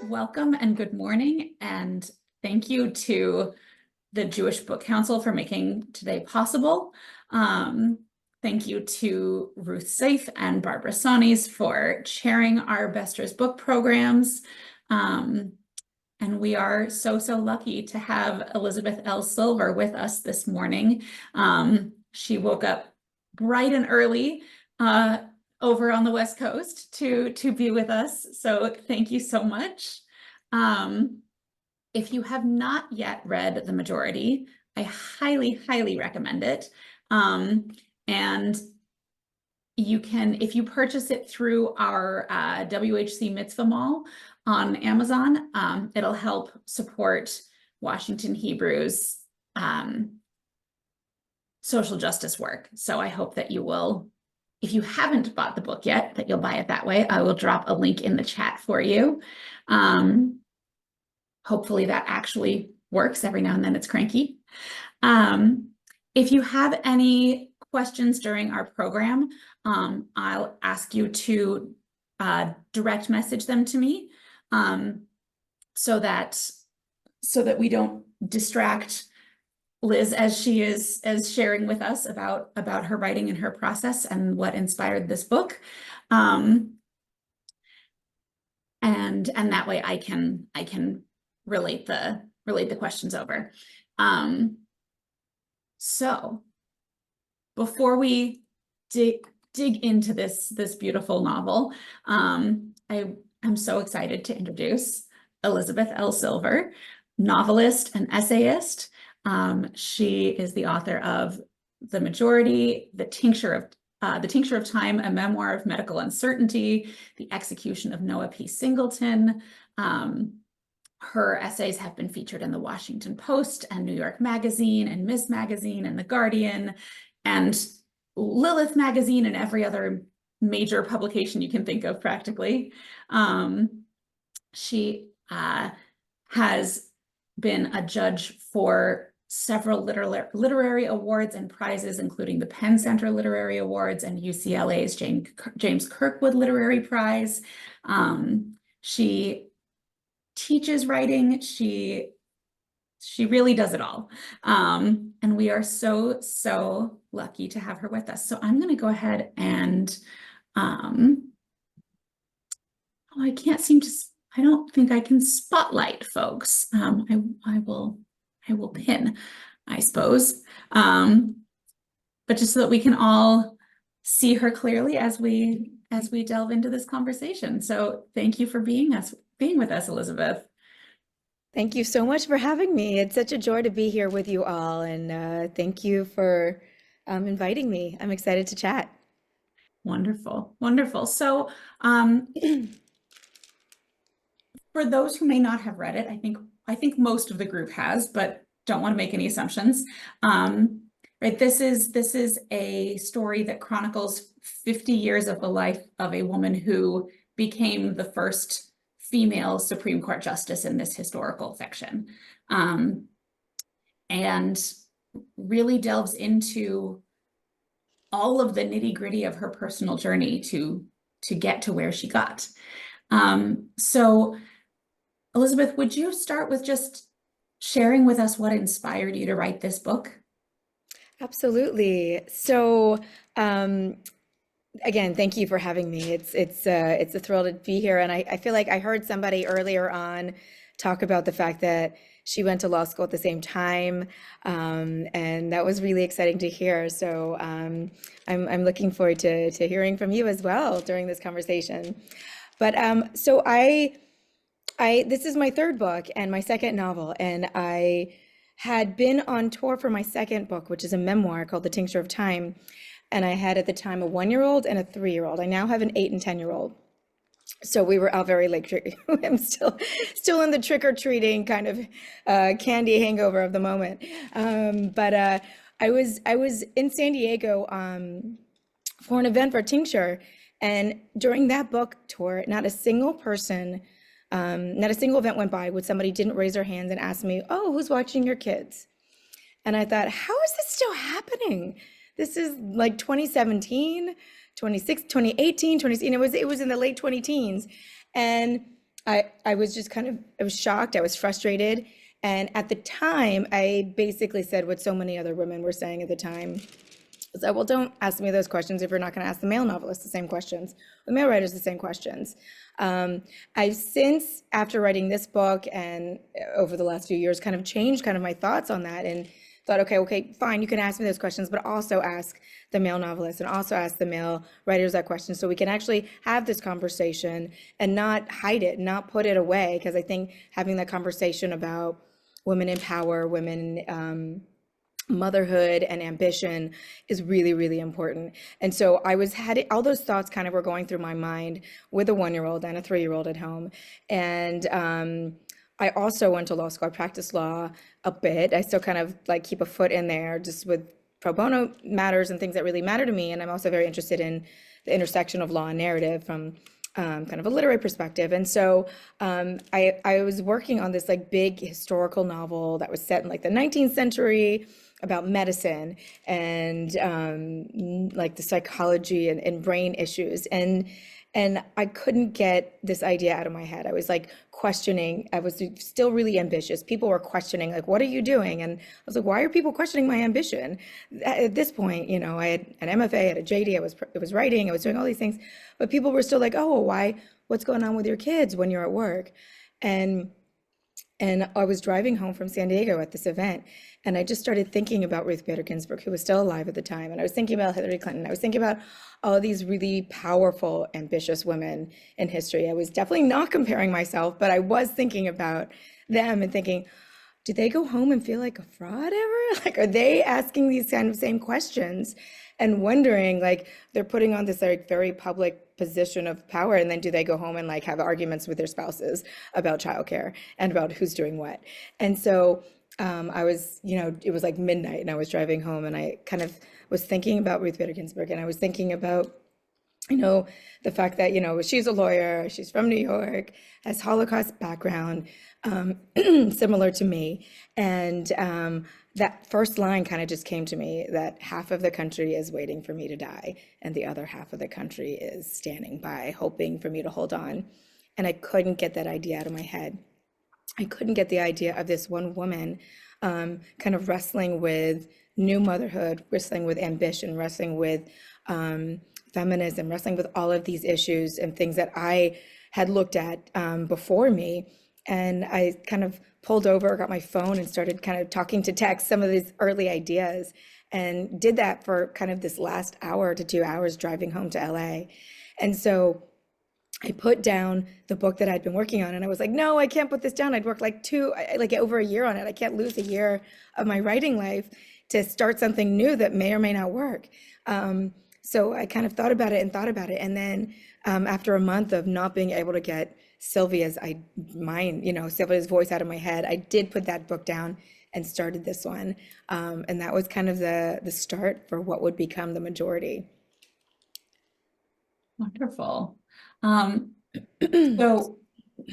Welcome and good morning, and thank you to the Jewish Book Council for making today possible. Thank you to Ruth Seif and Barbara Sonis for chairing our Besters book programs. And we are so lucky to have Elizabeth L. Silver with us this morning. She woke up bright and early over on the West Coast to be with us. So thank you so much. If you have not yet read The Majority, I highly recommend it. And you can, if you purchase it through our WHC Mitzvah Mall on Amazon, it'll help support Washington Hebrew's social justice work. So I hope that you will, if you haven't bought the book yet, that you'll buy it that way. I will drop a link in the chat for you. Hopefully that actually works. Every now and then it's cranky. If you have any questions during our program, I'll ask you to direct message them to me so that we don't distract Liz as she is sharing with us about her writing and her process and what inspired this book. And that way I can relate the questions over. So before we dig into this beautiful novel, I am so excited to introduce Elizabeth L. Silver, novelist and essayist. She is the author of The Majority, The Tincture of Time, A Memoir of Medical Uncertainty, The Execution of Noah P. Singleton. Her essays have been featured in the Washington Post and New York Magazine and Ms. Magazine and The Guardian and Lilith Magazine and every other major publication you can think of practically. She has been a judge for several literary awards and prizes, including the Penn Center Literary Awards and UCLA's James Kirkwood Literary Prize. She teaches writing. She really does it all. And we are so lucky to have her with us. So I'm going to go ahead and I don't think I can spotlight folks. I will pin, I suppose. But just so that we can all see her clearly as we delve into this conversation. So thank you for being with us, Elizabeth. Thank you so much for having me. It's such a joy to be here with you all, and thank you for inviting me. I'm excited to chat. Wonderful. So for those who may not have read it, I think most of the group has, but don't want to make any assumptions. Right, this is a story that chronicles 50 years of the life of a woman who became the first female Supreme Court justice in this historical fiction, and really delves into all of the nitty-gritty of her personal journey to get to where she got. So Elizabeth, would you start with just sharing with us what inspired you to write this book? Absolutely. So again, thank you for having me. It's a thrill to be here. And I feel like I heard somebody earlier on talk about the fact that she went to law school at the same time. And that was really exciting to hear. So I'm looking forward to hearing from you as well during this conversation. But so this is my third book and my second novel. And I had been on tour for my second book, which is a memoir called The Tincture of Time. And I had at the time a 1-year-old and a 3-year-old. I now have an 8 and 10-year-old. So we were out very late. I'm still in the trick-or-treating kind of candy hangover of the moment. But I was in San Diego for an event for Tincture, And during that book tour, not a single person, not a single event went by where somebody didn't raise their hands and ask me, "Oh, who's watching your kids?" And I thought, how is this still happening? This is like 2017, 26, 2018, 20, it was in the late 20 teens. And I was just kind of, I was shocked, I was frustrated. And at the time, I basically said what so many other women were saying at the time. I said, well, don't ask me those questions if you're not going to ask the male novelists the same questions, the male writers the same questions. I've since, after writing this book and over the last few years, kind of changed kind of my thoughts on that and thought, okay, fine, you can ask me those questions, but also ask the male novelists and also ask the male writers that question so we can actually have this conversation and not hide it, not put it away. Because I think having that conversation about women in power, women, motherhood and ambition is really, really important. And so I was had all those thoughts kind of were going through my mind with a 1-year-old and a 3-year-old at home. And I also went to law school. I practiced law a bit. I still kind of like keep a foot in there just with pro bono matters and things that really matter to me. And I'm also very interested in the intersection of law and narrative from kind of a literary perspective. And so I was working on this like big historical novel that was set in like the 19th century about medicine and like the psychology and brain issues. And I couldn't get this idea out of my head. I was like questioning, I was still really ambitious. People were questioning, like, what are you doing? And I was like, why are people questioning my ambition? At this point, you know, I had an MFA, I had a JD, I was writing, I was doing all these things, but people were still like, oh, well, why, what's going on with your kids when you're at work? And I was driving home from San Diego at this event, and I just started thinking about Ruth Bader Ginsburg, who was still alive at the time. And I was thinking about Hillary Clinton. I was thinking about all these really powerful, ambitious women in history. I was definitely not comparing myself, but I was thinking about them and thinking, do they go home and feel like a fraud ever? Like, are they asking these kind of same questions and wondering, like, they're putting on this like very public position of power, and then do they go home and like have arguments with their spouses about childcare and about who's doing what? And so I was, you know, it was like midnight and I was driving home and I kind of was thinking about Ruth Bader Ginsburg, and I was thinking about, you know, the fact that, you know, she's a lawyer, she's from New York, has Holocaust background, similar to me. And that first line kind of just came to me, that half of the country is waiting for me to die, and the other half of the country is standing by, hoping for me to hold on. And I couldn't get that idea out of my head. I couldn't get the idea of this one woman kind of wrestling with new motherhood, wrestling with ambition, wrestling with feminism, wrestling with all of these issues and things that I had looked at before me. And I kind of pulled over, got my phone and started kind of talking to text some of these early ideas, and did that for kind of this last hour to 2 hours driving home to LA. And so I put down the book that I'd been working on, and I was like, no, I can't put this down. I'd worked like over a year on it. I can't lose a year of my writing life to start something new that may or may not work. So I kind of thought about it. And then after a month of not being able to get Sylvia's voice out of my head, I did put that book down and started this one. And that was kind of the start for what would become The Majority. Wonderful. So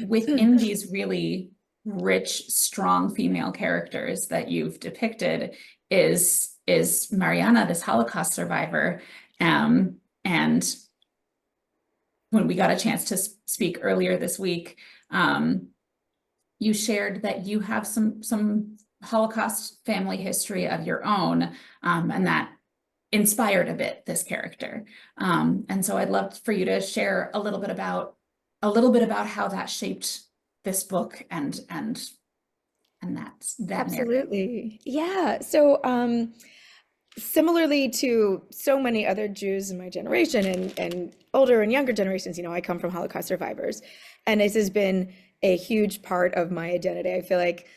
within these really rich, strong female characters that you've depicted is Mariana, this Holocaust survivor. And when we got a chance to speak earlier this week, you shared that you have some Holocaust family history of your own, and that inspired a bit this character. And so I'd love for you to share a little bit about how that shaped this book and that Absolutely. Yeah. So similarly to so many other Jews in my generation and older and younger generations, you know, I come from Holocaust survivors, and this has been a huge part of my identity. I feel like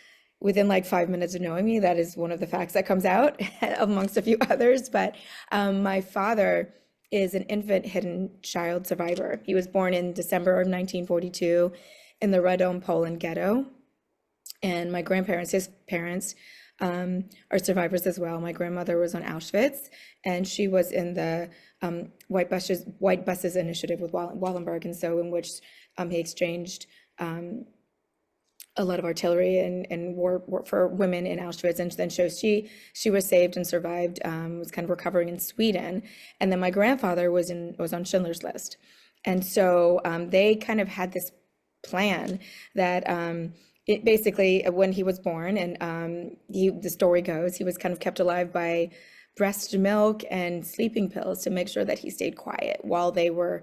within like 5 minutes of knowing me, that is one of the facts that comes out amongst a few others. But my father is an infant hidden child survivor. He was born in December of 1942 in the Radom, Poland ghetto. And my grandparents, his parents, are survivors as well. My grandmother was on Auschwitz, and she was in the White Buses initiative with Wallenberg, and so in which he exchanged a lot of artillery and war for women in Auschwitz. And then she was saved and survived, was kind of recovering in Sweden. And then my grandfather was on Schindler's List. And so they kind of had this plan that it basically, when he was born, and the story goes, he was kind of kept alive by breast milk and sleeping pills to make sure that he stayed quiet while they were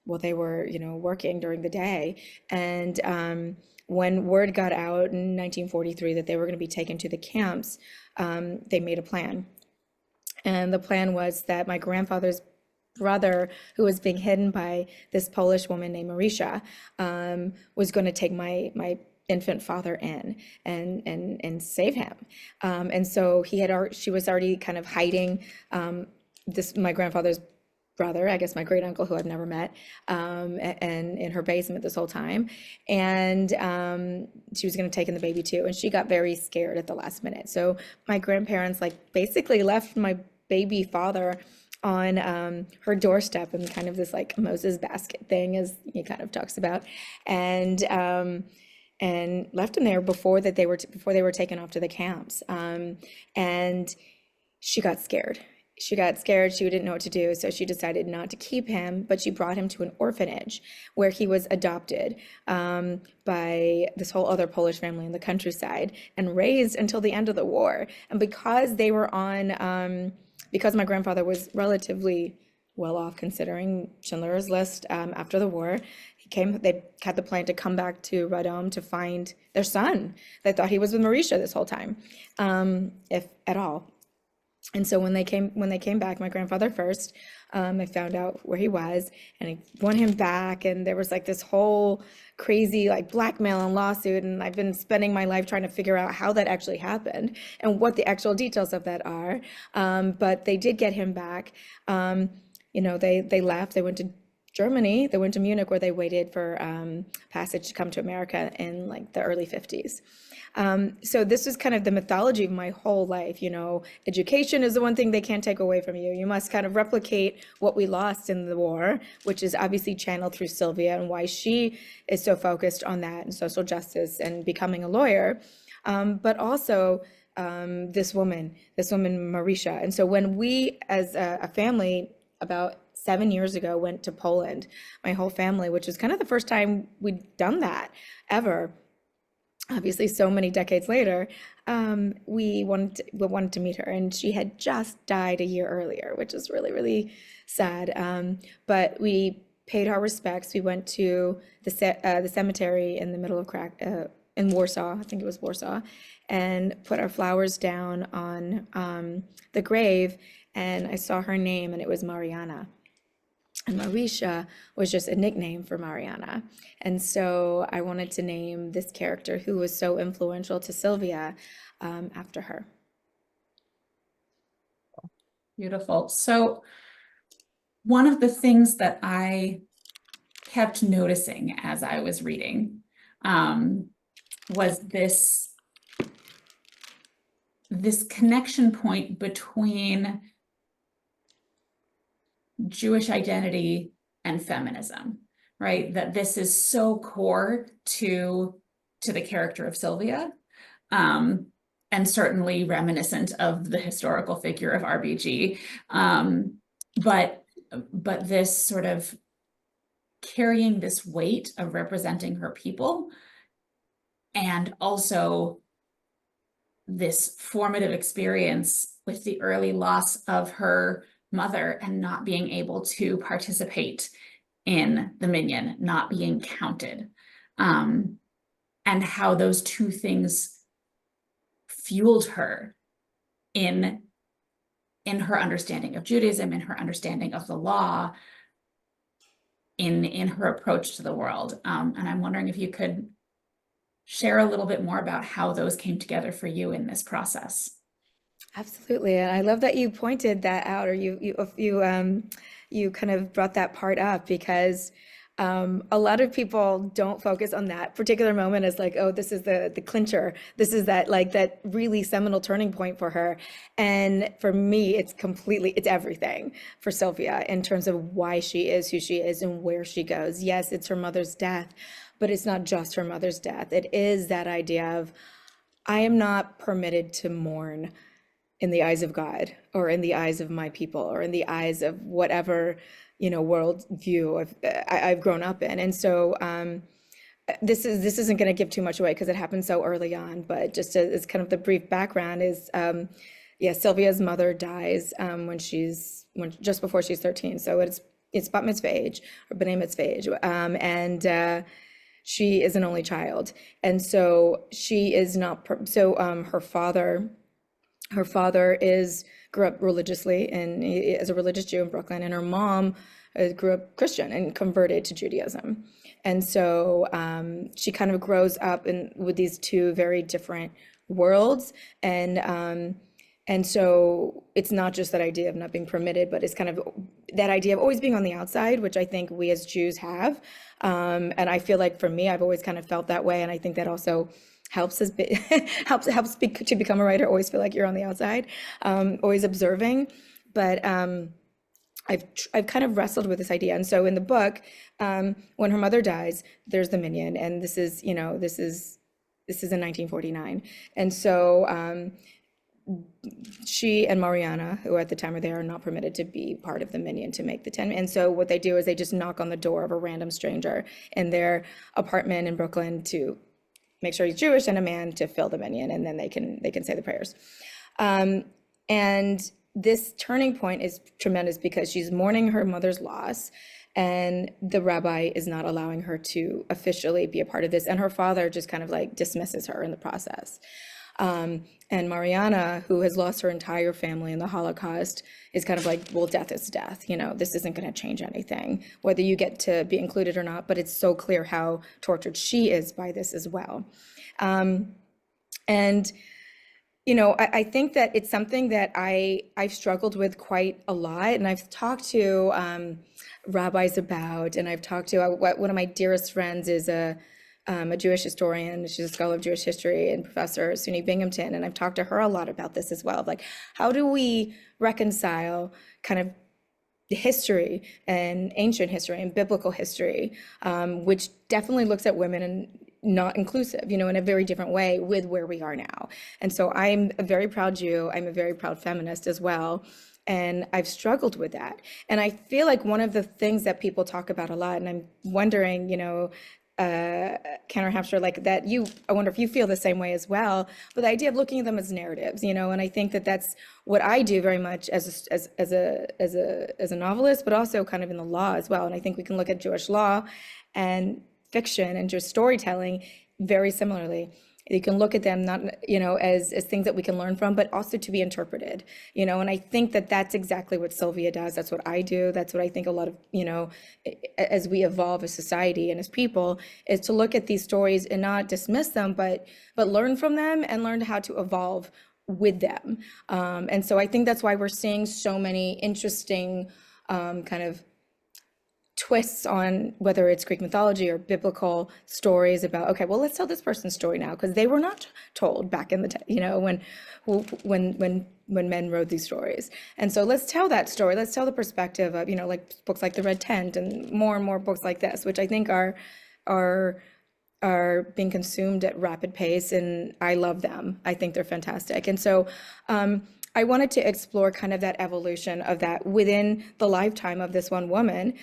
working during the day. And when word got out in 1943 that they were going to be taken to the camps, they made a plan. And the plan was that my grandfather's brother, who was being hidden by this Polish woman named Marisha, was going to take my infant father in and save him. And so she was already kind of hiding my grandfather's brother, I guess my great uncle, who I've never met, and in her basement this whole time. And she was going to take in the baby too. And she got very scared at the last minute. So my grandparents basically left my baby father on her doorstep in kind of this Moses basket thing, as he kind of talks about, and left him there before they were taken off to the camps. And she got scared. She didn't know what to do, so she decided not to keep him, but she brought him to an orphanage where he was adopted by this whole other Polish family in the countryside and raised until the end of the war. And because they were because my grandfather was relatively well off considering Schindler's List after the war, they had the plan to come back to Radom to find their son. They thought he was with Marisha this whole time, if at all. And so when they came back, my grandfather first, I found out where he was, and I won him back. And there was this whole crazy blackmail and lawsuit. And I've been spending my life trying to figure out how that actually happened and what the actual details of that are. But they did get him back. They left. They went to Germany. They went to Munich, where they waited for passage to come to America in the early 50s. So this is kind of the mythology of my whole life. Education is the one thing they can't take away from you. You must kind of replicate what we lost in the war, which is obviously channeled through Sylvia and why she is so focused on that and social justice and becoming a lawyer. But also this woman, Marisha. And so when we, as a family, about 7 years ago, went to Poland, my whole family, which was kind of the first time we'd done that ever, obviously so many decades later, we wanted to meet her, and she had just died a year earlier, which is really, really sad. But we paid our respects. We went to the cemetery in the middle of in Warsaw, I think it was Warsaw, and put our flowers down on the grave, and I saw her name, and it was Mariana. And Marisha was just a nickname for Mariana. And so I wanted to name this character, who was so influential to Sylvia, after her. Beautiful. So one of the things that I kept noticing as I was reading was this connection point between Jewish identity and feminism, right? That this is so core to the character of Sylvia, and certainly reminiscent of the historical figure of RBG. But this sort of carrying this weight of representing her people, and also this formative experience with the early loss of her mother and not being able to participate in the minyan, not being counted, and how those two things fueled her in her understanding of Judaism, in her understanding of the law, in her approach to the world. And I'm wondering if you could share a little bit more about how those came together for you in this process. Absolutely, and I love that you pointed that out, or you kind of brought that part up, because A lot of people don't focus on that particular moment as like, oh, this is the clincher. This is that like that really seminal turning point for her. And for me, it's everything for Sylvia in terms of why she is who she is and where she goes. Yes, it's her mother's death, but it's not just her mother's death. It is that idea of I am not permitted to mourn in the eyes of God or in the eyes of my people or in the eyes of whatever, world view I've grown up in. And so this isn't going to give too much away because it happened so early on, but just as kind of the brief background is, yeah, Sylvia's mother dies when just before she's 13. So it's bat mitzvah age or b'nai mitzvah age. And she is an only child. And so she is not, her father grew up religiously and as a religious Jew in Brooklyn, and her mom grew up Christian and converted to Judaism. And so she kind of grows up with these two very different worlds. And so it's not just that idea of not being permitted, but it's kind of that idea of always being on the outside, which I think we as Jews have. And I feel like for me, I've always kind of felt that way. And I think that also helps to become a writer, always feel like you're on the outside, always observing. But I've kind of wrestled with this idea. And so in the book, when her mother dies, there's the minyan, and this is in 1949. And so she and Mariana, who at the time are there, are not permitted to be part of the minyan to make the 10. And so what they do is they just knock on the door of a random stranger in their apartment in Brooklyn to make sure he's Jewish and a man to fill the minyan, and then they can say the prayers. And this turning point is tremendous because she's mourning her mother's loss, and the rabbi is not allowing her to officially be a part of this, and her father just kind of like dismisses her in the process. And Mariana, who has lost her entire family in the Holocaust, is kind of like, well, death is death. This isn't going to change anything, whether you get to be included or not. But it's so clear how tortured she is by this as well. And I think that it's something that I've struggled with quite a lot, and I've talked to rabbis about, and I've talked to one of my dearest friends is a Jewish historian. She's a scholar of Jewish history and professor, Suni Binghamton. And I've talked to her a lot about this as well. Like, how do we reconcile kind of history and ancient history and biblical history, which definitely looks at women and not inclusive, in a very different way with where we are now. And so I'm a very proud Jew. I'm a very proud feminist as well. And I've struggled with that. And I feel like one of the things that people talk about a lot, and I'm wondering, Counter Hampshire, like that I wonder if you feel the same way as well, but the idea of looking at them as narratives, and I think that that's what I do very much as a novelist, but also kind of in the law as well. And I think we can look at Jewish law and fiction and Jewish storytelling very similarly. You can look at them not, as things that we can learn from, but also to be interpreted, and I think that that's exactly what Sylvia does. That's what I do. That's what I think a lot of, as we evolve as society and as people, is to look at these stories and not dismiss them, but learn from them and learn how to evolve with them. And so I think that's why we're seeing so many interesting kind of twists on whether it's Greek mythology or biblical stories about, okay, well, let's tell this person's story now, because they were not told back in the when men wrote these stories. And so let's tell that story. Let's tell the perspective of, like books like The Red Tent and more books like this, which I think are being consumed at rapid pace, and I love them. I think they're fantastic. And so I wanted to explore kind of that evolution of that within the lifetime of this one woman.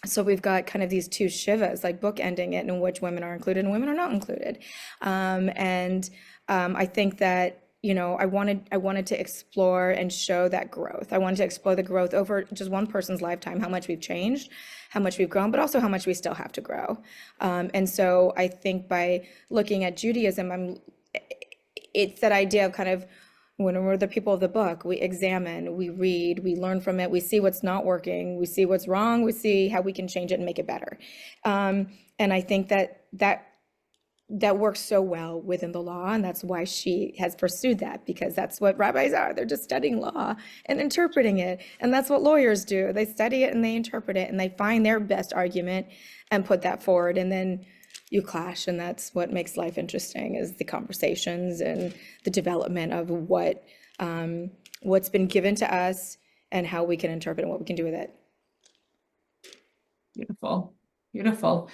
So we've got kind of these two Shivas, like bookending it, in which women are included and women are not included. I think that, I wanted to explore and show that growth. I wanted to explore the growth over just one person's lifetime, how much we've changed, how much we've grown, but also how much we still have to grow. And so I think by looking at Judaism, it's that idea of kind of, when we're the people of the book, we examine, we read, we learn from it, we see what's not working, we see what's wrong, we see how we can change it and make it better. And I think that that works so well within the law, and that's why she has pursued that, because that's what rabbis are. They're just studying law and interpreting it, and that's what lawyers do. They study it and they interpret it and they find their best argument and put that forward, and then you clash, and that's what makes life interesting, is the conversations and the development of what's been given to us and how we can interpret and what we can do with it. Beautiful, beautiful.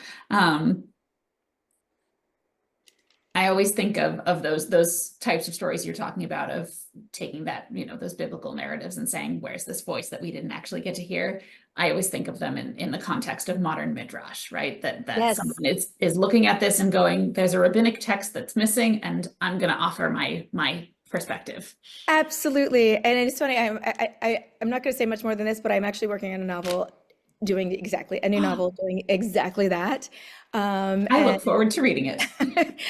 I always think of those types of stories you're talking about, of taking that, those biblical narratives and saying, where's this voice that we didn't actually get to hear? I always think of them in the context of modern midrash, right? That Yes. someone is looking at this and going, there's a rabbinic text that's missing, and I'm going to offer my perspective. Absolutely. And it's funny, I'm not going to say much more than this, but I'm actually working on a novel doing exactly, a new novel doing exactly that. I look forward to reading it.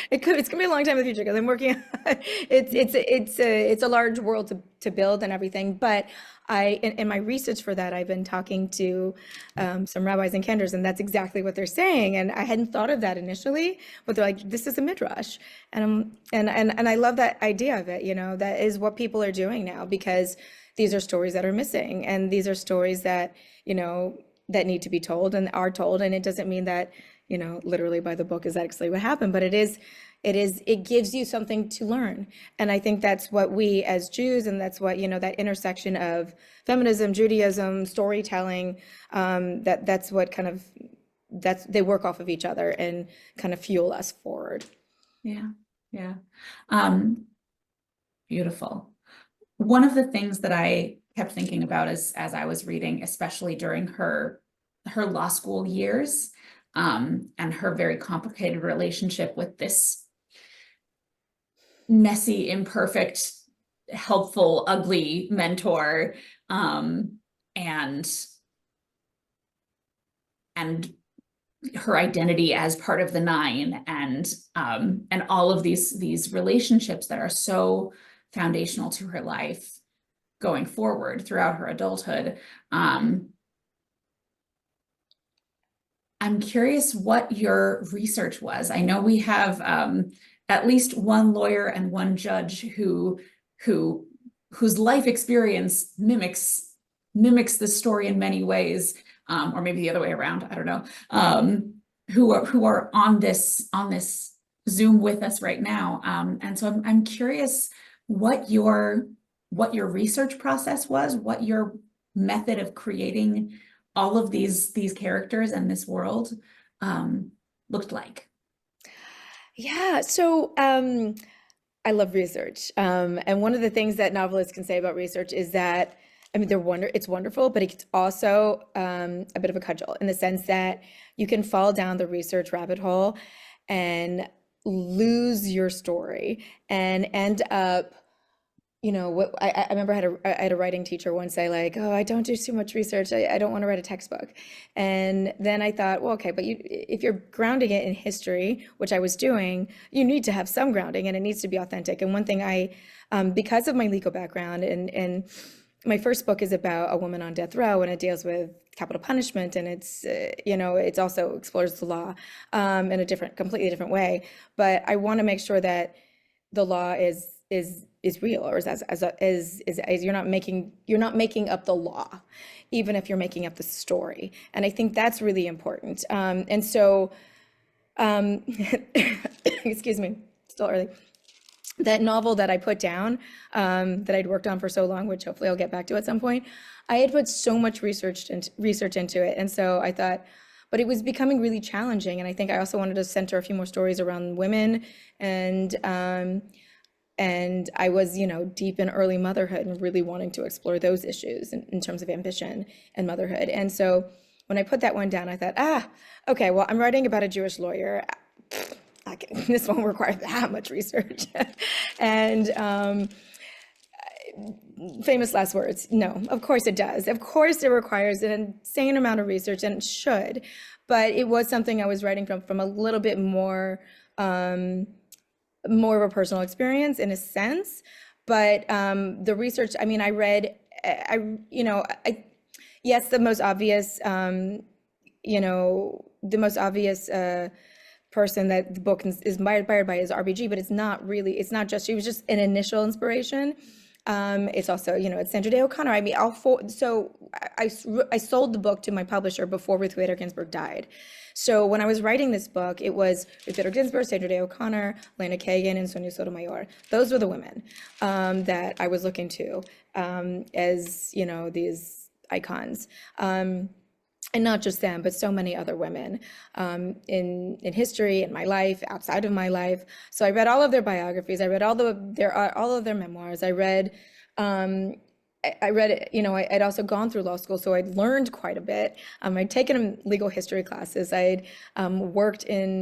It's gonna be a long time in the future, because I'm working it's a large world to build and everything. But in my research for that, I've been talking to some rabbis and kenders, and that's exactly what they're saying. And I hadn't thought of that initially, but they're like, this is a midrash. And I love that idea of it, that is what people are doing now, because these are stories that are missing, and these are stories that, that need to be told and are told. And it doesn't mean that, literally by the book is that actually what happened, but it gives you something to learn. And I think that's what we as Jews, and that's what, that intersection of feminism, Judaism, storytelling, that's what kind of, they work off of each other and kind of fuel us forward. Yeah. Yeah. Beautiful. One of the things that I kept thinking about as I was reading, especially during her law school years, and her very complicated relationship with this messy, imperfect, helpful, ugly mentor, and her identity as part of the Nine, and all of these relationships that are so foundational to her life going forward throughout her adulthood. I'm curious what your research was. I know we have at least one lawyer and one judge whose life experience mimics the story in many ways, or maybe the other way around. I don't know. Who are on this Zoom with us right now, and so I'm curious what your research process was, what your method of creating all of these characters and this world looked like. Yeah, so I love research. And one of the things that novelists can say about research is that, I mean, it's wonderful, but it's also a bit of a cudgel, in the sense that you can fall down the research rabbit hole and lose your story and end up, what I remember I had a writing teacher once say, like, oh, I don't do too much research. I don't want to write a textbook. And then I thought, well, okay, but if you're grounding it in history, which I was doing, you need to have some grounding, and it needs to be authentic. And one thing because of my legal background, and my first book is about a woman on death row, and it deals with capital punishment, and it's also explores the law in a completely different way. But I want to make sure that the law is real, or is you're not making up the law, even if you're making up the story. And I think that's really important. And so, excuse me, still early. That novel that I put down, that I'd worked on for so long, which hopefully I'll get back to at some point, I had put so much research into it. And so I thought, but it was becoming really challenging. And I think I also wanted to center a few more stories around women, and I was, deep in early motherhood and really wanting to explore those issues in terms of ambition and motherhood. And so when I put that one down, I thought, okay, well, I'm writing about a Jewish lawyer. This won't require that much research. And famous last words. No, of course it does. Of course it requires an insane amount of research, and it should. But it was something I was writing from a little bit more of a personal experience, in a sense. But the research, I mean, yes, the most obvious person that the book is inspired by is RBG, but it's not really, it's not just, she was just an initial inspiration. It's also, you know, it's Sandra Day O'Connor. I mean, I sold the book to my publisher before Ruth Bader Ginsburg died. So when I was writing this book, it was Ruth Bader Ginsburg, Sandra Day O'Connor, Elena Kagan, and Sonia Sotomayor. Those were the women that I was looking to as, you know, these icons. And not just them, but so many other women in history, in my life, outside of my life. So I read all of their biographies. I read all of their memoirs. I read, you know, I'd also gone through law school, so I'd learned quite a bit. I'd taken legal history classes. I'd worked in,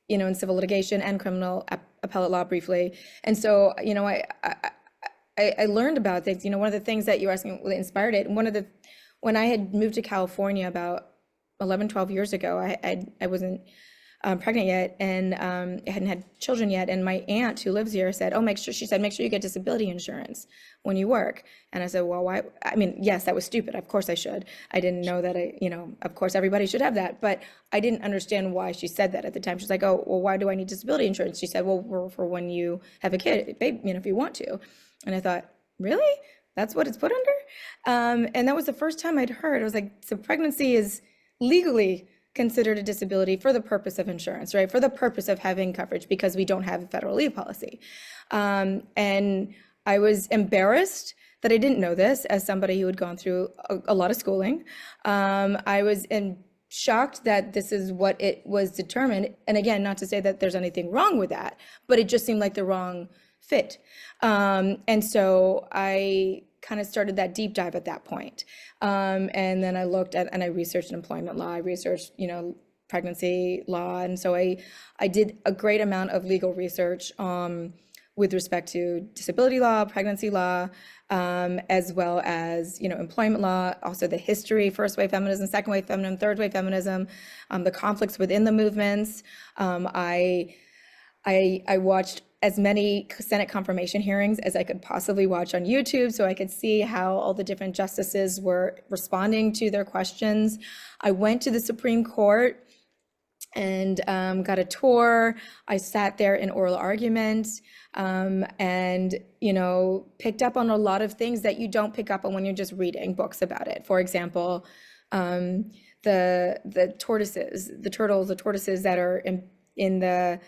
you know, in civil litigation and criminal appellate law briefly. And so, you know, I learned about things. You know, one of the things that you were asking what inspired it, when I had moved to California about 11, 12 years ago, I wasn't pregnant yet, and I hadn't had children yet. And my aunt who lives here said, "Oh, she said, make sure you get disability insurance when you work." And I said, "Well, why?" I mean, yes, that was stupid. Of course I should. I didn't know that you know, of course everybody should have that. But I didn't understand why she said that at the time. She's like, "Oh, well, why do I need disability insurance?" She said, "Well, for when you have a kid, babe, you know, if you want to." And I thought, really? That's what it's put under? And that was the first time I'd heard. I was like, so pregnancy is legally considered a disability for the purpose of insurance, right? For the purpose of having coverage, because we don't have a federal leave policy. And I was embarrassed that I didn't know this as somebody who had gone through a lot of schooling. I was shocked that this is what it was determined. And again, not to say that there's anything wrong with that, but it just seemed like the wrong fit. And so I kind of started that deep dive at that point. And then I looked at, and I researched employment law, I researched, you know, pregnancy law. And so I did a great amount of legal research with respect to disability law, pregnancy law, as well as, you know, employment law, also the history, first wave feminism, second wave feminism, third wave feminism, the conflicts within the movements. I watched as many Senate confirmation hearings as I could possibly watch on YouTube, so I could see how all the different justices were responding to their questions. I went to the Supreme Court and got a tour. I sat there in oral arguments and, you know, picked up on a lot of things that you don't pick up on when you're just reading books about it. For example, the tortoises, the tortoises that are in the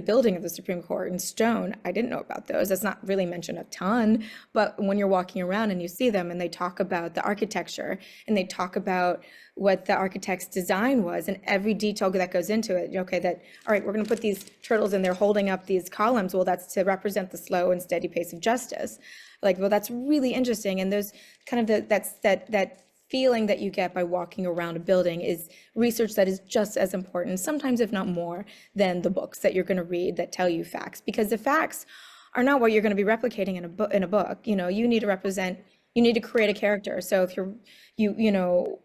building of the Supreme Court in stone. I didn't know about those. That's not really mentioned a ton, but when you're walking around and you see them and they talk about the architecture and they talk about what the architect's design was and every detail that goes into it. Okay, that, all right, we're going to put these turtles and they're holding up these columns. Well, that's to represent the slow and steady pace of justice. Like, well, that's really interesting. And there's kind of that feeling that you get by walking around a building is research that is just as important, sometimes if not more, than the books that you're going to read that tell you facts, because the facts are not what you're going to be replicating in a book. You know, you need to create a character. So if you know,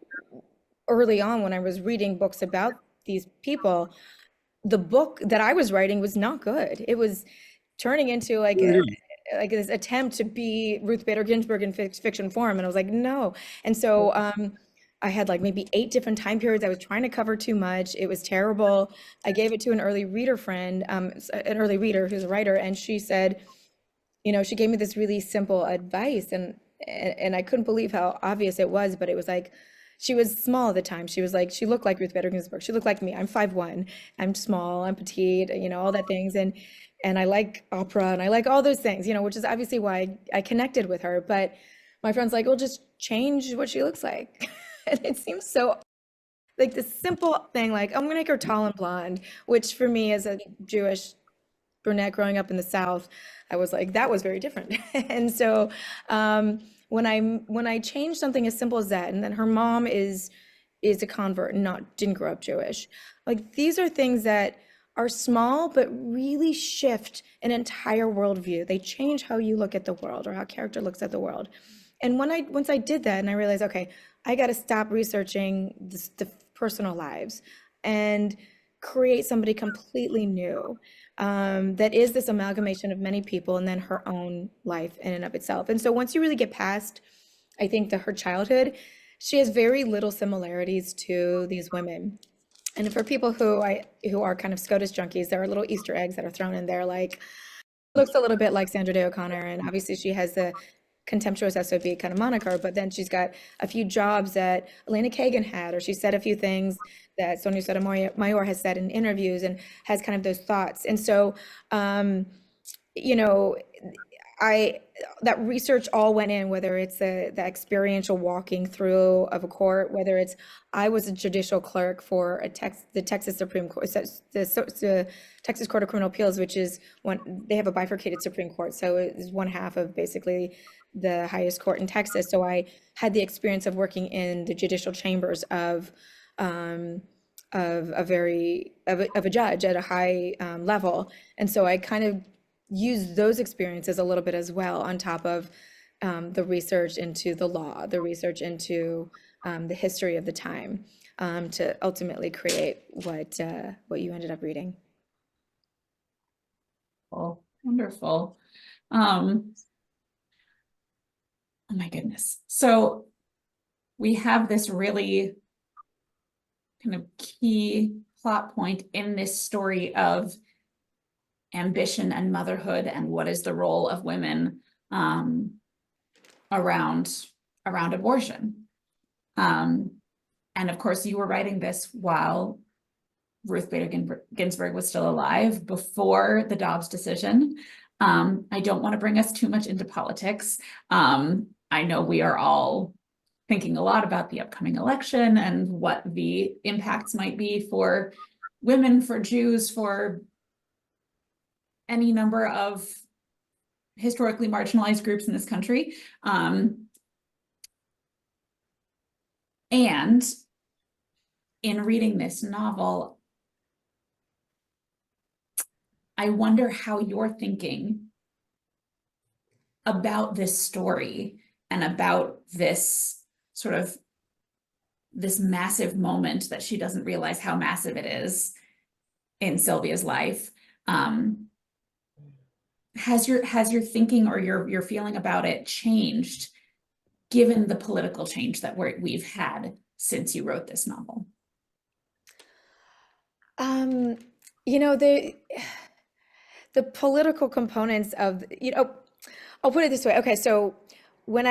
early on when I was reading books about these people, the book that I was writing was not good. It was turning into like this attempt to be Ruth Bader Ginsburg in fiction form. And I was like, no. And so I had like maybe 8 different time periods. I was trying to cover too much. It was terrible. I gave it to an early reader friend, an early reader who's a writer. And she said, you know, she gave me this really simple advice. And I couldn't believe how obvious it was, but it was like, she was small at the time. She looked like Ruth Bader Ginsburg. She looked like me. I'm 5'1". I'm small, I'm petite, you know, all that things. And I like opera and I like all those things, you know, which is obviously why I connected with her. But my friend's like, well, just change what she looks like. And it seems so like this simple thing, like, I'm gonna make her tall and blonde, which for me as a Jewish brunette growing up in the South, I was like, that was very different. And so when I changed something as simple as that, and then her mom is a convert and didn't grow up Jewish, like these are things that are small but really shift an entire worldview. They change how you look at the world or how character looks at the world. And once I did that, and I realized, okay, I got to stop researching the personal lives and create somebody completely new that is this amalgamation of many people and then her own life in and of itself. And so once you really get past, I think, her childhood, she has very little similarities to these women. And for people who are kind of SCOTUS junkies, there are little Easter eggs that are thrown in there, like looks a little bit like Sandra Day O'Connor, and obviously she has the contemptuous SOB kind of moniker, but then she's got a few jobs that Elena Kagan had, or she said a few things that Sonia Sotomayor has said in interviews, and has kind of those thoughts. And so, you know, that research all went in, whether it's the experiential walking through of a court, whether it's I was a judicial clerk for the Texas Supreme Court, the Texas Court of Criminal Appeals, which is they have a bifurcated Supreme Court, so it's one half of basically the highest court in Texas. So I had the experience of working in the judicial chambers of a judge at a high level, and so I kind of use those experiences a little bit as well, on top of the research into the law, the research into the history of the time, to ultimately create what you ended up reading. Oh, wonderful. Oh my goodness. So we have this really kind of key plot point in this story of ambition and motherhood, and what is the role of women around abortion. And of course, you were writing this while Ruth Bader Ginsburg was still alive, before the Dobbs decision. I don't want to bring us too much into politics. I know we are all thinking a lot about the upcoming election and what the impacts might be for women, for Jews, for any number of historically marginalized groups in this country. And in reading this novel, I wonder how you're thinking about this story and about this sort of this massive moment that she doesn't realize how massive it is in Sylvia's life. Has your thinking or your feeling about it changed given the political change that we've had since you wrote this novel? You know, the political components of, I'll put it this way. Okay, so when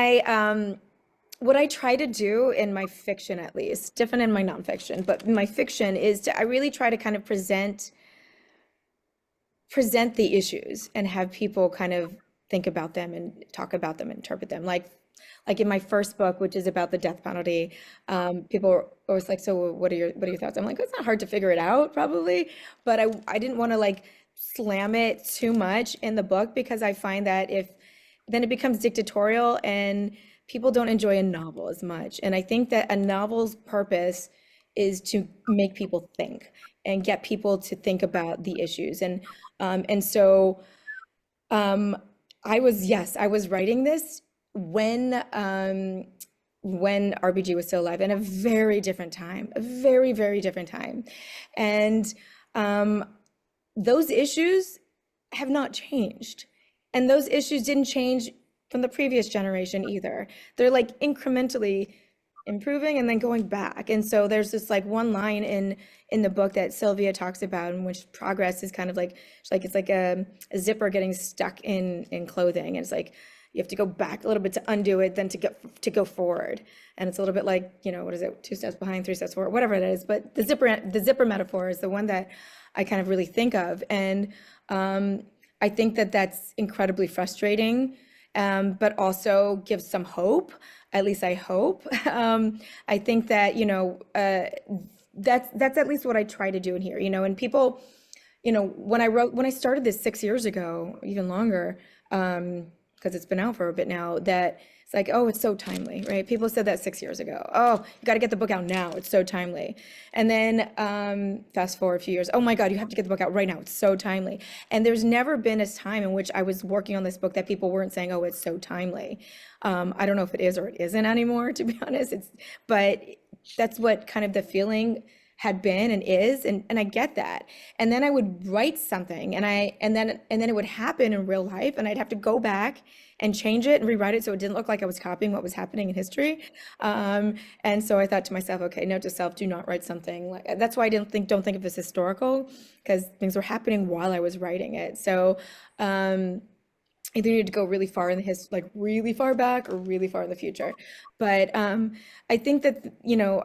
what I try to do in my fiction, at least, different in my nonfiction, but in my fiction, is I really try to kind of present the issues and have people kind of think about them and talk about them and interpret them. Like in my first book, which is about the death penalty, people are always like, so what are your thoughts? I'm like, it's not hard to figure it out, probably, but I didn't want to like slam it too much in the book, because I find that then it becomes dictatorial and people don't enjoy a novel as much. And I think that a novel's purpose is to make people think and get people to think about the issues. And so I was writing this when RBG was still alive, in a very different time, a very, very different time. And those issues have not changed. And those issues didn't change from the previous generation either. They're like incrementally improving and then going back. And so there's this like one line in the book that Sylvia talks about, in which progress is kind of like it's like a zipper getting stuck in clothing, and it's like you have to go back a little bit to undo it, then to go forward. And it's a little bit like, what is it, 2 steps behind, 3 steps forward, whatever it is. But the zipper metaphor is the one that I kind of really think of. And I think that that's incredibly frustrating, but also gives some hope. At least I hope. I think that, that's at least what I try to do in here, and people, when I started this 6 years ago, even longer, because it's been out for a bit now, that it's like, oh, it's so timely, right? People said that 6 years ago. Oh, you got to get the book out now. It's so timely. And then fast forward a few years. Oh my God, you have to get the book out right now. It's so timely. And there's never been a time in which I was working on this book that people weren't saying, oh, it's so timely. I don't know if it is or it isn't anymore, to be honest. But that's what kind of the feeling had been and is, and I get that. And then I would write something, and then it would happen in real life, and I'd have to go back and change it and rewrite it so it didn't look like I was copying what was happening in history. And so I thought to myself, okay, note to self, do not write something like that's why I don't think of this historical, because things were happening while I was writing it. So either you need to go really far in the like really far back or really far in the future. But I think that,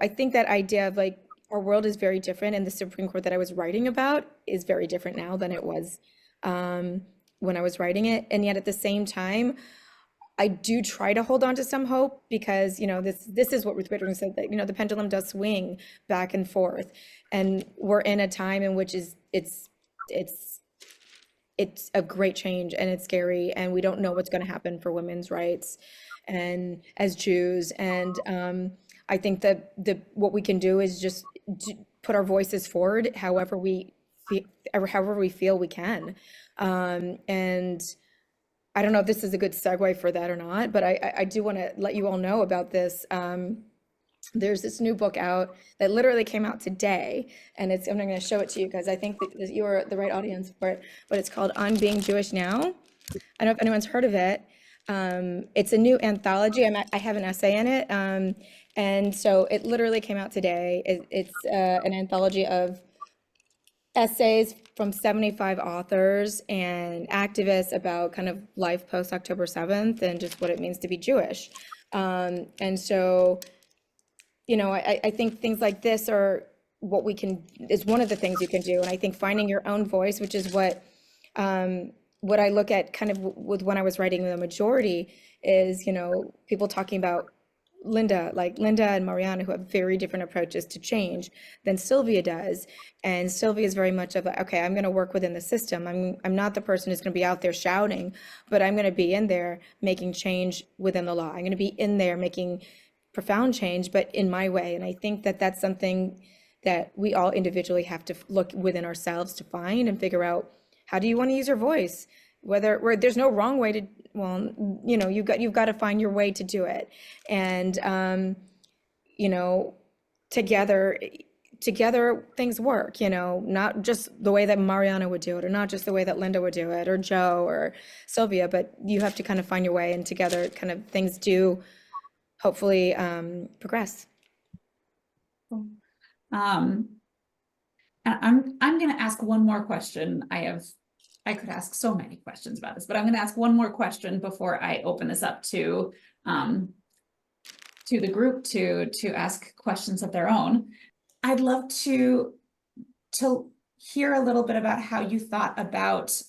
I think that idea of like our world is very different, and the Supreme Court that I was writing about is very different now than it was when I was writing it. And yet at the same time, I do try to hold on to some hope, because this is what Ruth Bader Ginsburg said, that the pendulum does swing back and forth, and we're in a time in which it's a great change, and it's scary, and we don't know what's going to happen for women's rights and as Jews. And I think that what we can do is just put our voices forward however we feel we can. And I don't know if this is a good segue for that or not, but I do want to let you all know about this. There's this new book out that literally came out today, and I'm going to show it to you because I think that you're the right audience for it, but it's called On Being Jewish Now. I don't know if anyone's heard of it. It's a new anthology. I have an essay in it. And so it literally came out today. It's an anthology of essays from 75 authors and activists about kind of life post October 7th and just what it means to be Jewish. And so, I think things like this are is one of the things you can do. And I think finding your own voice, which is what I look at kind of with when I was writing The Majority, is, people talking about Linda and Mariana, who have very different approaches to change than Sylvia does. And Sylvia is very much of okay, I'm going to work within the system. I'm not the person who's going to be out there shouting, but I'm going to be in there making change within the law. I'm going to be in there making profound change, but in my way. And I think that that's something that we all individually have to look within ourselves to find and figure out, how do you want to use your voice? Where there's no wrong way to, you've got to find your way to do it. And together things work, not just the way that Mariana would do it, or not just the way that Linda would do it, or Joe or Sylvia, but you have to kind of find your way, and together kind of things do hopefully progress. And I'm going to ask one more question. I could ask so many questions about this, but I'm going to ask one more question before I open this up to the group to ask questions of their own. I'd love to hear a little bit about how you thought about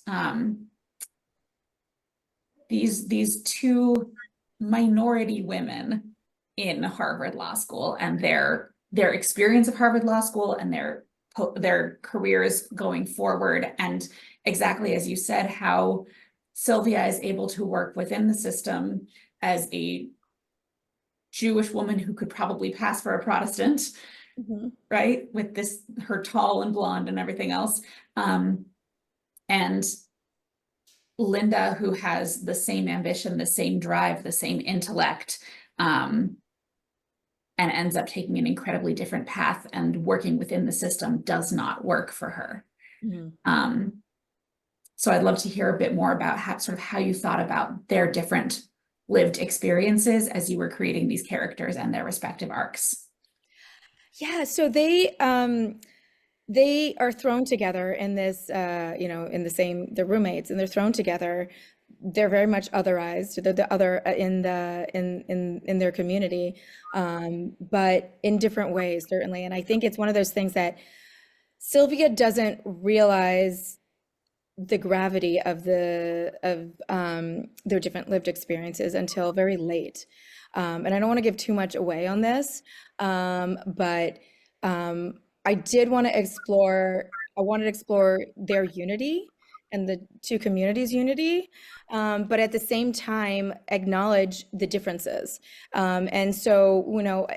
these two minority women in Harvard Law School, and their experience of Harvard Law School, and their careers going forward. And exactly as you said, how Sylvia is able to work within the system as a Jewish woman who could probably pass for a Protestant, right? With her tall and blonde and everything else. And Linda, who has the same ambition, the same drive, the same intellect, and ends up taking an incredibly different path, and working within the system does not work for her. So I'd love to hear a bit more about how you thought about their different lived experiences as you were creating these characters and their respective arcs. Yeah, so they are thrown together in this, they're roommates, and they're thrown together. They're very much otherized. They're the other in their community, but in different ways, certainly. And I think it's one of those things that Sylvia doesn't realize the gravity of their different lived experiences until very late. And I don't want to give too much away on this, but I did want to explore. I wanted to explore their unity and the two communities' unity, but at the same time acknowledge the differences. And so,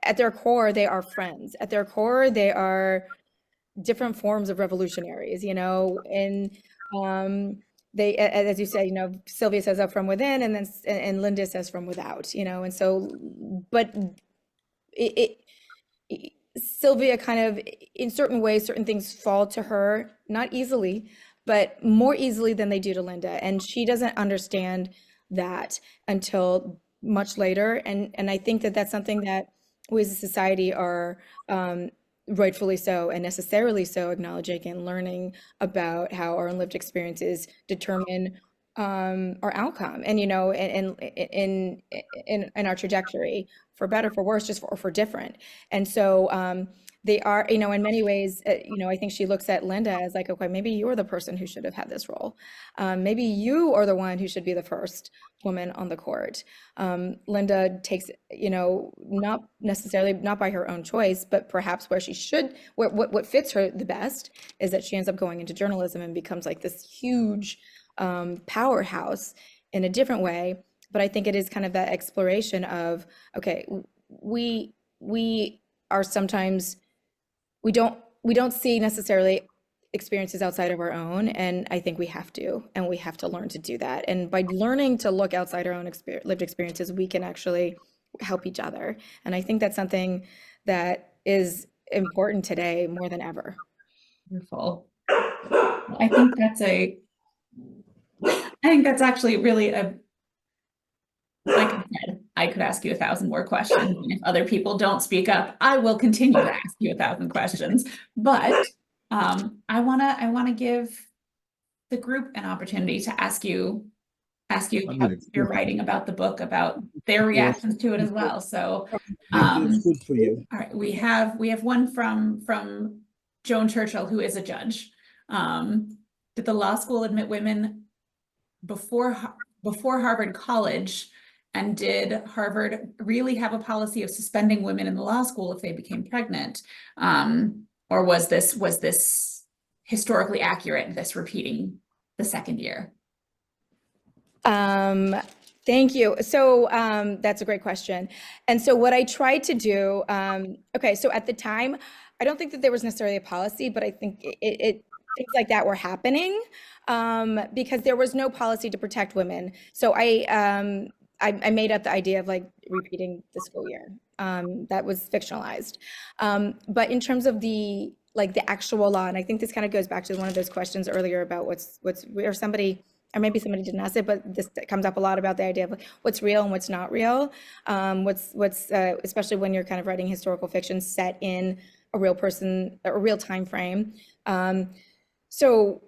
at their core, they are friends. At their core, they are different forms of revolutionaries, and they, as you said, Sylvia says up from within, and Linda says from without, and so, but Sylvia kind of, in certain ways, certain things fall to her, not easily, but more easily than they do to Linda. And she doesn't understand that until much later. And I think that that's something that we as a society are rightfully so and necessarily so acknowledging and learning about how our lived experiences determine our outcome and, you know, in our trajectory, for better, for worse, just for different. And so they are, you know, in many ways, you know, I think she looks at Linda as like, okay, maybe you're the person who should have had this role. Maybe you are the one who should be the first woman on the court. Linda takes, you know, not necessarily, not by her own choice, but perhaps where she should, what fits her the best is that she ends up going into journalism and becomes like this huge powerhouse in a different way. But I think it is kind of that exploration of, okay, we are sometimes, we don't see necessarily experiences outside of our own, and I think we have to, and we have to learn to do that. And by learning to look outside our own lived experiences, we can actually help each other. And I think that's something that is important today more than ever. Wonderful. I think that's actually really like I said, I could ask you 1,000 more questions. And if other people don't speak up, I will continue to ask you 1,000 questions. But I wanna give the group an opportunity to ask you how you're writing about the book, about their reactions to it as well. So It's good for you. all right, we have one from Joan Churchill, who is a judge. Did the law school admit women before Harvard College? And did Harvard really have a policy of suspending women in the law school if they became pregnant? Or was this historically accurate, this repeating the second year? Thank you. So that's a great question. And so what I tried to do, okay, so at the time, I don't think that there was necessarily a policy, but I think things like that were happening because there was no policy to protect women. So I made up the idea of like repeating the school year. That was fictionalized. But in terms of the actual law, and I think this kind of goes back to one of those questions earlier about what's or somebody, or maybe somebody didn't ask it, but this comes up a lot about the idea of what's real and what's not real. Especially when you're kind of writing historical fiction set in a real person, a real time frame. So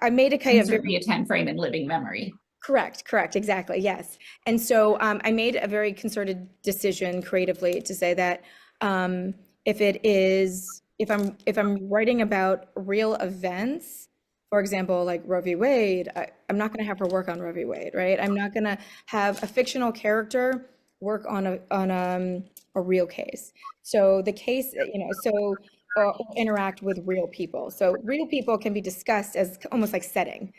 I made a kind of certainly a time frame in living memory. Correct, exactly, yes. And so I made a very concerted decision creatively to say that if I'm writing about real events, for example, like Roe v. Wade, I'm not going to have her work on Roe v. Wade, right? I'm not going to have a fictional character work on a real case. So the case, you know, interact with real people. So real people can be discussed as almost like setting.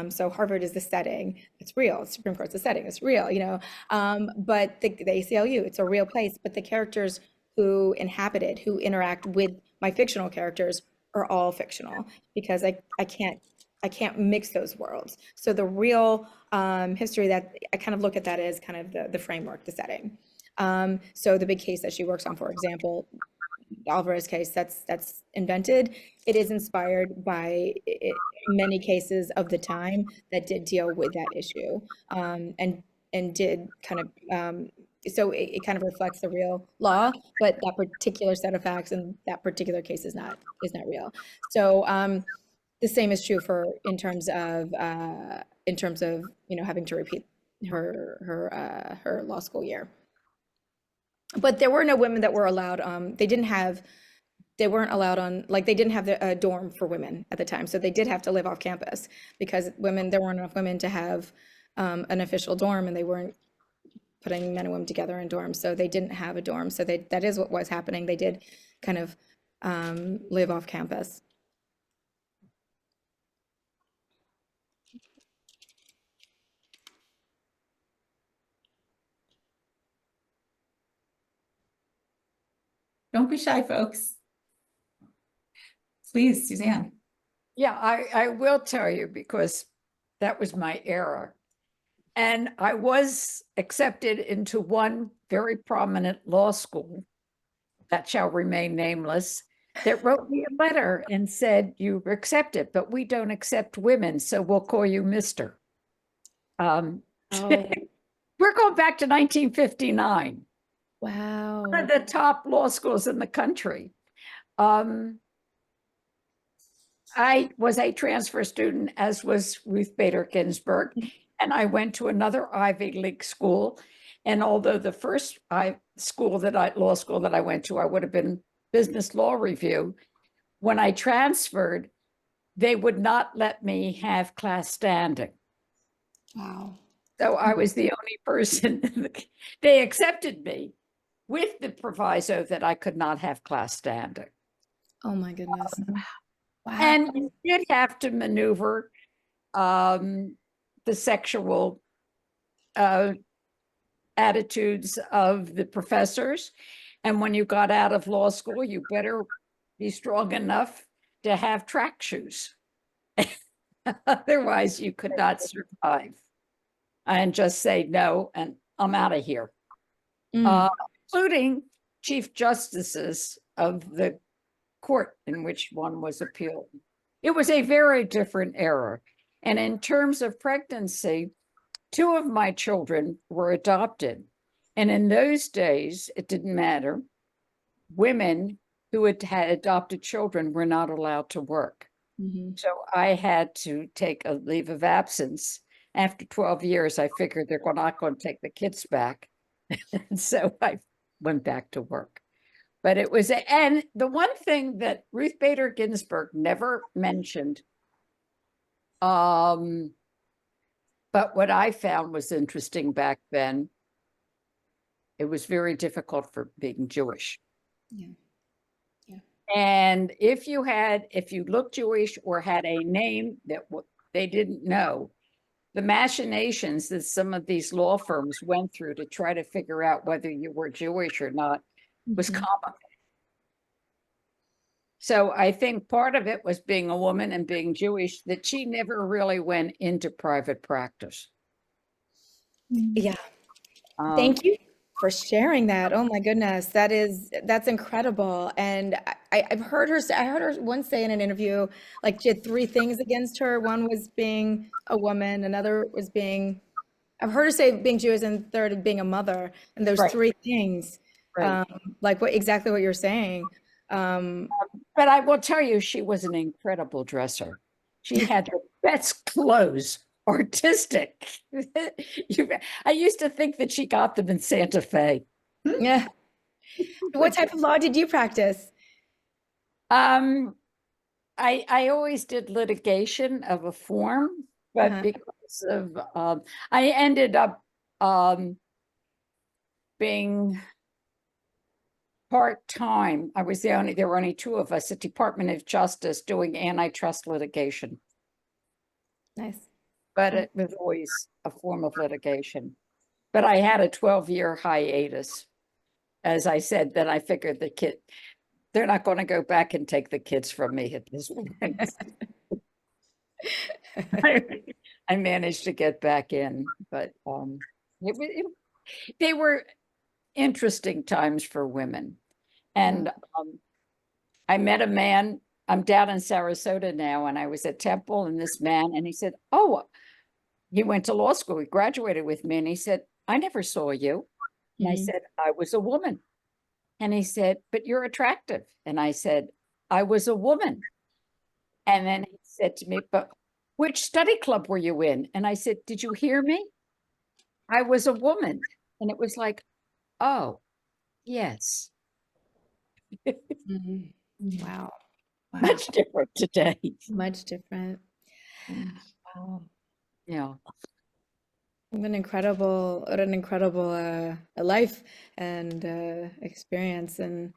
So Harvard is the setting, it's real. Supreme Court's the setting, it's real, you know. But the ACLU, it's a real place. But the characters who inhabit it, who interact with my fictional characters, are all fictional because I can't mix those worlds. So the real history, that I kind of look at that as kind of the framework, the setting. So the big case that she works on, for example, the Alvarez case, that's invented. It is inspired by many cases of the time that did deal with that issue, and did kind of so it kind of reflects the real law, but that particular set of facts and that particular case is not real. So the same is true in terms of you know, having to repeat her law school year. But there were no women that were allowed. They weren't allowed on, like, they didn't have a dorm for women at the time. So they did have to live off campus because there weren't enough women to have an official dorm, and they weren't putting men and women together in dorms. So they didn't have a dorm. So that is what was happening. They did kind of live off campus. Don't be shy, folks. Please, Suzanne. Yeah, I will tell you, because that was my era. And I was accepted into one very prominent law school. that shall remain nameless, that wrote me a letter and said, "You accept it, but we don't accept women, so we'll call you Mr." Um, Oh, we're going back to 1959, wow. one of the top law schools in the country. I was a transfer student, as was Ruth Bader Ginsburg, and I went to another Ivy League school. And although the first law school that I went to, I would have been Business Law Review, when I transferred, they would not let me have class standing. Wow. So I was the only person, they accepted me with the proviso that I could not have class standing. Oh my goodness. Wow. And you did have to maneuver the sexual attitudes of the professors. And when you got out of law school, you better be strong enough to have track shoes. Otherwise, you could not survive and just say no, and I'm out of here. Including chief justices of the court in which one was appealed. It was a very different era. And in terms of pregnancy, 2 of my children were adopted. And in those days, it didn't matter. Women who had adopted children were not allowed to work. So I had to take a leave of absence. After 12 years, I figured they're not going to take the kids back. And so I went back to work. But it was, and the one thing that Ruth Bader Ginsburg never mentioned, but what I found was interesting back then, it was very difficult for being Jewish. Yeah. Yeah. And if you looked Jewish or had a name that they didn't know, the machinations that some of these law firms went through to try to figure out whether you were Jewish or not was common. So I think part of it was being a woman and being Jewish, that she never really went into private practice. Yeah. Thank you for sharing that. Oh my goodness, that's incredible. And I've heard her say, I heard her once say in an interview, like she had 3 things against her. One was being a woman, another was I've heard her say being Jewish, and third being a mother. And those Right. 3 things, Right. like exactly what you're saying. But I will tell you, she was an incredible dresser. She had the best clothes, artistic. I used to think that she got them in Santa Fe. Yeah. What type of law did you practice? I always did litigation of a form, but because of I ended up being part-time. There were only 2 of us at Department of Justice doing antitrust litigation. Nice. But it was always a form of litigation. But I had a 12-year hiatus. As I said, then I figured they're not going to go back and take the kids from me at this point. I managed to get back in, but they were interesting times for women. And I met a man, I'm down in Sarasota now, and I was at Temple, and this man, and he said, oh, he went to law school, he graduated with me, and he said, I never saw you. And I said, I was a woman. And he said, but you're attractive. And I said, I was a woman. And then he said to me, but which study club were you in? And I said, did you hear me? I was a woman. And it was like, oh, yes. Wow. Much different today. Much different. Wow. Yeah. What an incredible life and experience. And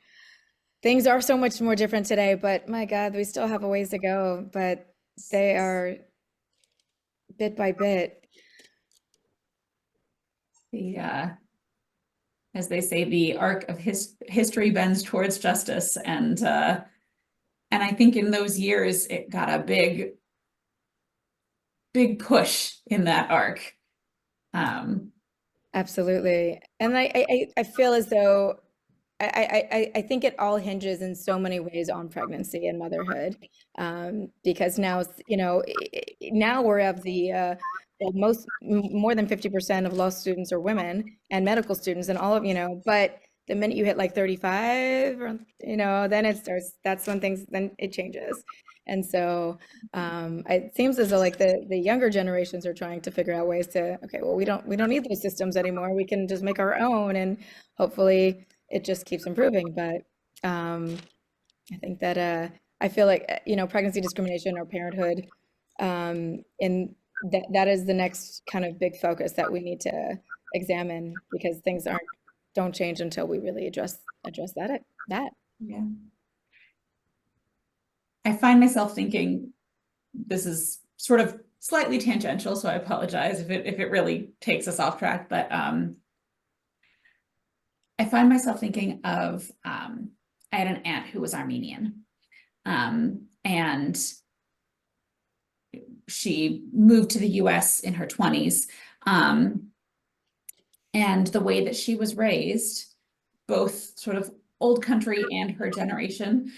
things are so much more different today, but my God, we still have a ways to go, but they are bit by bit. As they say, the arc of history bends towards justice. And I think in those years, it got a big push in that arc. Absolutely. And I feel as though I think it all hinges in so many ways on pregnancy and motherhood, because now, you know, now we're of the more than 50% of law students are women and medical students and all of, you know, but the minute you hit like 35, or, you know, then it starts, that's when things, then it changes. And so it seems as though like the younger generations are trying to figure out ways to, okay, well, we don't need those systems anymore. We can just make our own, and hopefully it just keeps improving. But I think that I feel like, you know, pregnancy discrimination or parenthood, in that is the next kind of big focus that we need to examine, because things don't change until we really address that. Yeah. I find myself thinking, this is sort of slightly tangential, so I apologize if it really takes us off track, but I find myself thinking of I had an aunt who was Armenian, and she moved to the US in her 20s, and the way that she was raised, both sort of old country and her generation,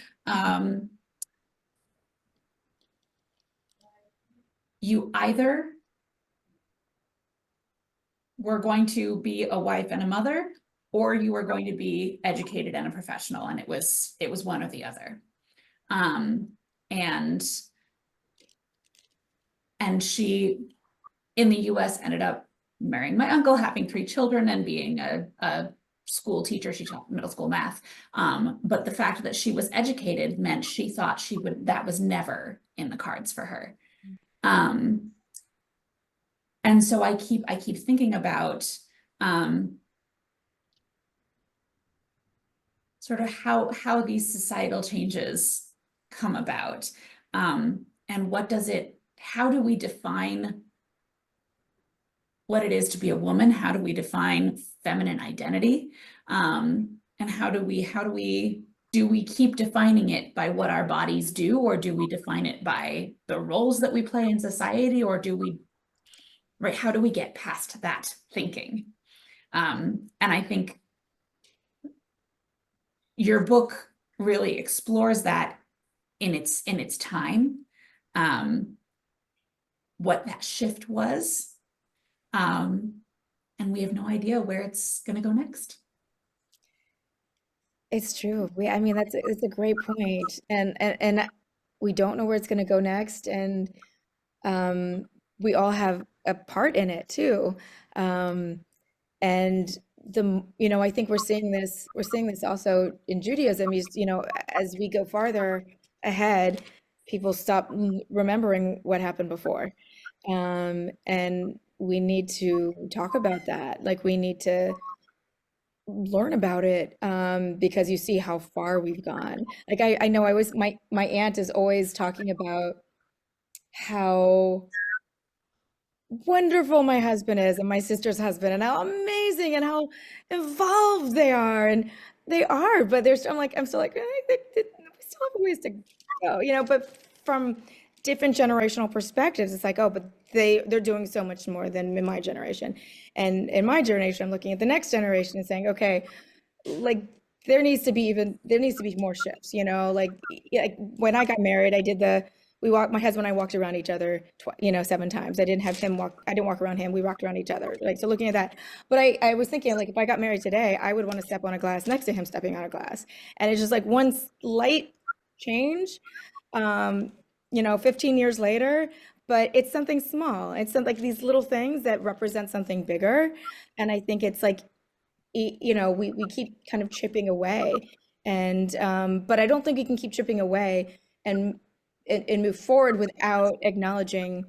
you either were going to be a wife and a mother, or you were going to be educated and a professional, and it was one or the other. And she, in the US, ended up marrying my uncle, having 3 children, and being a school teacher. She taught middle school math. But the fact that she was educated meant she thought that was never in the cards for her. And so I keep thinking about sort of how these societal changes come about, and how do we define what it is to be a woman? How do we define feminine identity? And do we keep defining it by what our bodies do, or do we define it by the roles that we play in society, or how do we get past that thinking? And I think your book really explores that in its time, what that shift was. And we have no idea where it's going to go next. It's true. I mean, it's a great point. And we don't know where it's going to go next. And we all have a part in it too. And you know, I think we're seeing this also in Judaism. You know, as we go farther ahead, people stop remembering what happened before. And we need to talk about that. Like, we need to learn about it, because you see how far we've gone. Like, I know my aunt is always talking about how wonderful my husband is, and my sister's husband, and how amazing and how evolved they are. And they are, but I'm still like, we still have a ways to go, you know. But from different generational perspectives, it's like, oh, but they're doing so much more than in my generation. And in my generation, I'm looking at the next generation and saying, okay, like, there needs to be more shifts, you know. Like when I got married, my husband and I walked around each other, 7 times. I didn't walk around him. We walked around each other. Like, so looking at that, but I was thinking, like, if I got married today, I would want to step on a glass next to him stepping on a glass. And it's just like one slight change, 15 years later, but it's something small. It's like these little things that represent something bigger. And I think it's like, you know, we keep kind of chipping away, and but I don't think we can keep chipping away and move forward without acknowledging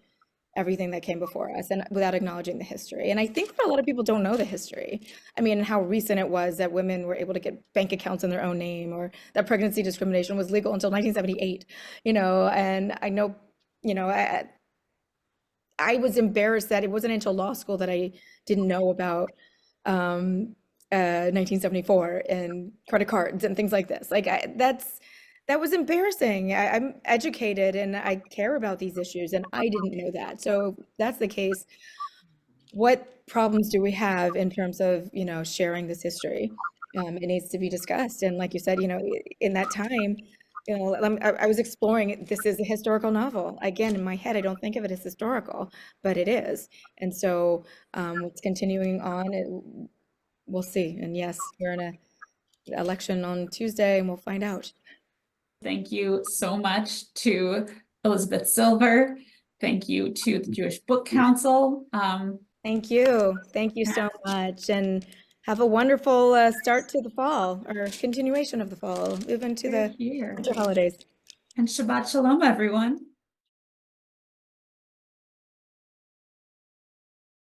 everything that came before us, and without acknowledging the history. And I think that a lot of people don't know the history. I mean, how recent it was that women were able to get bank accounts in their own name, or that pregnancy discrimination was legal until 1978, you know. And I know, you know, I was embarrassed that it wasn't until law school that I didn't know about 1974 and credit cards and things like this. Like, that was embarrassing. I'm educated and I care about these issues, and I didn't know that. So if that's the case, what problems do we have in terms of, you know, sharing this history? It needs to be discussed. And like you said, in that time, I was exploring, this is a historical novel. Again, in my head, I don't think of it as historical, but it is. And so what's continuing on, we'll see. And yes, we're in a election on Tuesday and we'll find out. Thank you so much to Elizabeth Silver. Thank you to the Jewish Book Council. Thank you. Thank you so much. And have a wonderful start to the fall, or continuation of the fall, move into the Here. winter holidays. And Shabbat Shalom, everyone.